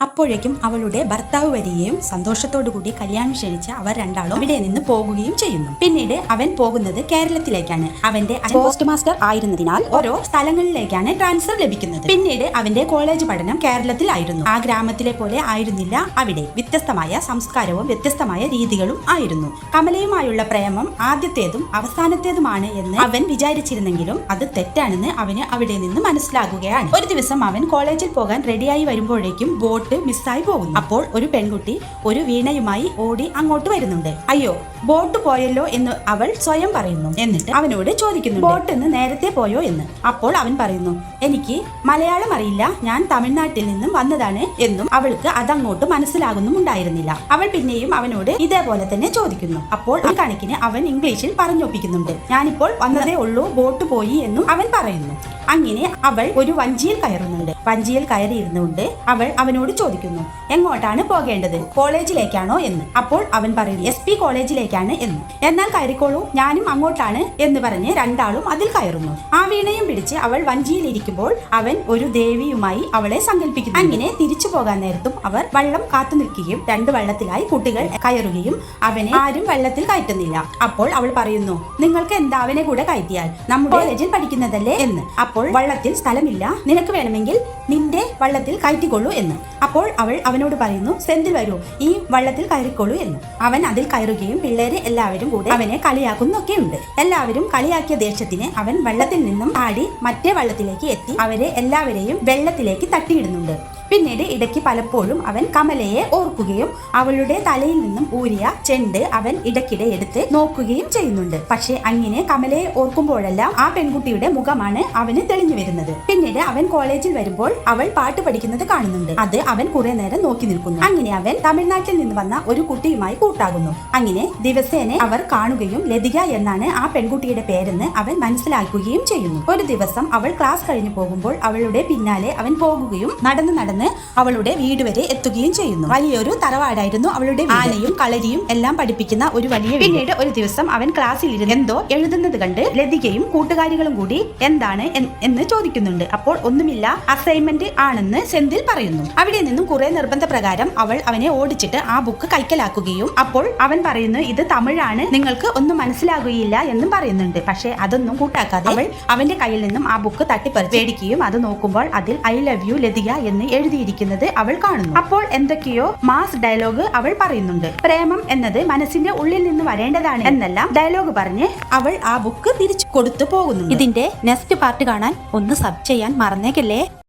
അപ്പോഴേക്കും അവളുടെ ഭർത്താവ് വരികയും സന്തോഷത്തോടുകൂടി കല്യാണം ക്ഷണിച്ച അവർ രണ്ടാളും അവിടെ നിന്ന് പോകുകയും ചെയ്യുന്നു. പിന്നീട് അവൻ പോകുന്നത് കേരളത്തിലേക്കാണ്. അവന്റെ പോസ്റ്റ് മാസ്റ്റർ ആയിരുന്നതിനാൽ ഓരോ സ്ഥലങ്ങളിലേക്കാണ് ട്രാൻസ്ഫർ ലഭിക്കുന്നത്. പിന്നീട് അവന്റെ കോളേജ് പഠനം കേരളത്തിലായിരുന്നു. ആ ഗ്രാമത്തിലെ പോലെ ആയിരുന്നില്ല അവിടെ. വ്യത്യസ്തമായ സംസ്കാരവും വ്യത്യസ്തമായ രീതികളും ആയിരുന്നു. കമലയുമായുള്ള പ്രേമം ആദ്യത്തേതും അവസാനത്തേതുമാണ് എന്ന് അവൻ വിചാരിച്ചിരുന്നെങ്കിലും അത് തെറ്റാണെന്ന് അവന് അവിടെ നിന്ന് മനസ്സിലാകുകയാണ്. ഒരു ദിവസം അവൻ കോളേജിൽ പോകാൻ റെഡിയായി വരുമ്പോഴേക്കും ബോട്ട് മിസ്സായി പോകുന്നു. അപ്പോൾ ഒരു പെൺകുട്ടി ഒരു വീണയുമായി ഓടി അങ്ങോട്ട് വരുന്നുണ്ട്. അയ്യോ, ബോട്ട് പോയല്ലോ എന്ന് അവൾ സ്വയം പറയുന്നു. എന്നിട്ട് അവനോട് ചോദിക്കുന്നു, ബോട്ട് എന്ന് നേരത്തെ പോയോ എന്ന്. അപ്പോൾ അവൻ പറയുന്നു, എനിക്ക് മലയാളം അറിയില്ല, ഞാൻ തമിഴ്നാട്ടിൽ നിന്നും വന്നതാണ് എന്നും. അവൾക്ക് അതങ്ങോട്ട് മനസ്സിലാകുന്നുണ്ടായിരുന്നില്ല. അവൾ പിന്നെയും അവനോട് ഇതേപോലെ തന്നെ ചോദിക്കുന്നു. അപ്പോൾ ഒരു കണക്കിന് അവൻ ഇംഗ്ലീഷിൽ പറഞ്ഞൊപ്പിക്കുന്നുണ്ട്. ഞാനിപ്പോൾ വന്നതേ ഉള്ളൂ, ബോട്ട് പോയി എന്നും അവൻ പറയുന്നു. അങ്ങനെ അവൾ ഒരു വഞ്ചിയിൽ കയറുന്നുണ്ട്. വഞ്ചിയിൽ കയറിയിരുന്നുകൊണ്ട് അവൾ അവനോട് ചോദിക്കുന്നു, എങ്ങോട്ടാണ് പോകേണ്ടത്, കോളേജിലേക്കാണോ എന്ന്. അപ്പോൾ അവൻ പറയുന്നു, SP കോളേജിലേക്കാണ് എന്ന്. എന്നാൽ കയറിക്കോളൂ, ഞാനും അങ്ങോട്ടാണ് എന്ന് പറഞ്ഞ് രണ്ടാളും അതിൽ കയറുന്നു. ആ വീണയും പിടിച്ച് അവൾ വഞ്ചിയിൽ ഇരിക്കുമ്പോൾ അവൻ ഒരു ദേവിയുമായി അവളെ സങ്കല്പിക്കുന്നു. അങ്ങനെ തിരിച്ചു പോകാൻ നേരത്തും അവർ വള്ളം കാത്തു നിൽക്കുകയും രണ്ട് വള്ളത്തിലായി കുട്ടികൾ കയറുകയും അവനെ ആരും വെള്ളത്തിൽ കയറ്റുന്നില്ല. അപ്പോൾ അവൾ പറയുന്നു, നിങ്ങൾക്ക് എന്താ അവനെ കൂടെ കയറ്റിയാൽ, നമ്മുടെ കോളേജിൽ പഠിക്കുന്നതല്ലേ എന്ന്. അപ്പോൾ വള്ളത്തിൽ സ്ഥലമില്ല, നിനക്ക് വേണമെങ്കിൽ നിന്റെ വള്ളത്തിൽ കയറ്റിക്കൊള്ളൂ എന്ന്. അപ്പോൾ അവൾ അവനോട് പറയുന്നു, സെന്തിൽ വരൂ, ഈ വള്ളത്തിൽ കയറിക്കൊള്ളൂ എന്ന്. അവൻ അതിൽ കയറുകയും പിള്ളേരെ എല്ലാവരും കൂടെ അവനെ കളിയാക്കുന്നൊക്കെയുണ്ട്. എല്ലാവരും കളിയാക്കിയ ദേഷ്യത്തിന് അവൻ വെള്ളത്തിൽ നിന്നും ആടി മറ്റേ വള്ളത്തിലേക്ക് എത്തി അവരെ എല്ലാവരെയും വെള്ളത്തിലേക്ക് തട്ടിയിടുന്നുണ്ട്. പിന്നീട് ഇടയ്ക്ക് പലപ്പോഴും അവൻ കമലയെ ഓർക്കുകയും അവളുടെ തലയിൽ നിന്നും ഊരിയ ചെണ്ട് അവൻ ഇടയ്ക്കിടെ എടുത്ത് നോക്കുകയും ചെയ്യുന്നുണ്ട്. പക്ഷെ അങ്ങനെ കമലയെ ഓർക്കുമ്പോഴെല്ലാം ആ പെൺകുട്ടിയുടെ മുഖമാണ് അവന് തെളിഞ്ഞു വരുന്നത്. പിന്നീട് അവൻ കോളേജിൽ വരുമ്പോൾ അവൾ പാട്ട് പഠിക്കുന്നത് കാണുന്നുണ്ട്. അത് അവൻ കുറെ നേരം നോക്കി നിൽക്കുന്നു. അങ്ങനെ അവൻ തമിഴ്നാട്ടിൽ നിന്ന് വന്ന ഒരു കുട്ടിയുമായി കൂട്ടാകുന്നു. അങ്ങനെ ദിവസേന അവർ കാണുകയും ലതിക എന്നാണ് ആ പെൺകുട്ടിയുടെ പേരെന്ന് അവൻ മനസ്സിലാക്കുകയും ചെയ്യുന്നു. ഒരു ദിവസം അവൾ ക്ലാസ് കഴിഞ്ഞു പോകുമ്പോൾ അവളുടെ പിന്നാലെ അവൻ പോകുകയും നടന്ന് അവളുടെ വീട് വരെ എത്തുകയും ചെയ്യുന്നു. വലിയൊരു തറവാടായിരുന്നു അവളുടെ. ആനയും കളരിയും എല്ലാം പഠിപ്പിക്കുന്ന ഒരു വലിയ. പിന്നീട് ഒരു ദിവസം അവൻ ക്ലാസ്സിൽ ഇരുന്ന് എന്തോ എഴുതുന്നത് കണ്ട് ലതികയും കൂട്ടുകാരികളും കൂടി എന്താണ് എന്ന് ചോദിക്കുന്നുണ്ട്. അപ്പോൾ ഒന്നുമില്ല, അസൈൻമെന്റ് ആണെന്ന് സെന്തിൽ പറയുന്നു. അവിടെ നിന്നും കുറെ നിർബന്ധ പ്രകാരം അവൾ അവനെ ഓടിച്ചിട്ട് ആ ബുക്ക് കൈക്കലാക്കുകയും അപ്പോൾ അവൻ പറയുന്നു, ഇത് തമിഴാണ്, നിങ്ങൾക്ക് ഒന്നും മനസ്സിലാകുകയില്ല എന്നും പറയുന്നുണ്ട്. പക്ഷെ അതൊന്നും കൂട്ടാക്കാതെ അവൾ അവന്റെ കയ്യിൽ നിന്നും ആ ബുക്ക് തട്ടിപ്പറിച്ച് മേടിക്കുകയും അത് നോക്കുമ്പോൾ അതിൽ I love you ലതിക എന്ന് എഴുതിയിരിക്കുന്നത് അവൾ കാണുന്നു. അപ്പോൾ എന്തൊക്കെയോ മാസ് ഡയലോഗ് അവൾ പറയുന്നുണ്ട്. പ്രേമം എന്നത് മനസ്സിന്റെ ഉള്ളിൽ നിന്ന് വരേണ്ടതാണ് എന്നെല്ലാം ഡയലോഗ് പറഞ്ഞ് അവൾ ആ ബുക്ക് തിരിച്ചു കൊടുത്തു പോകുന്നു. ഇതിന്റെ നെക്സ്റ്റ് പാർട്ട് കാണാൻ ഒന്ന് സബ് ചെയ്യാൻ മറന്നേക്കല്ലേ.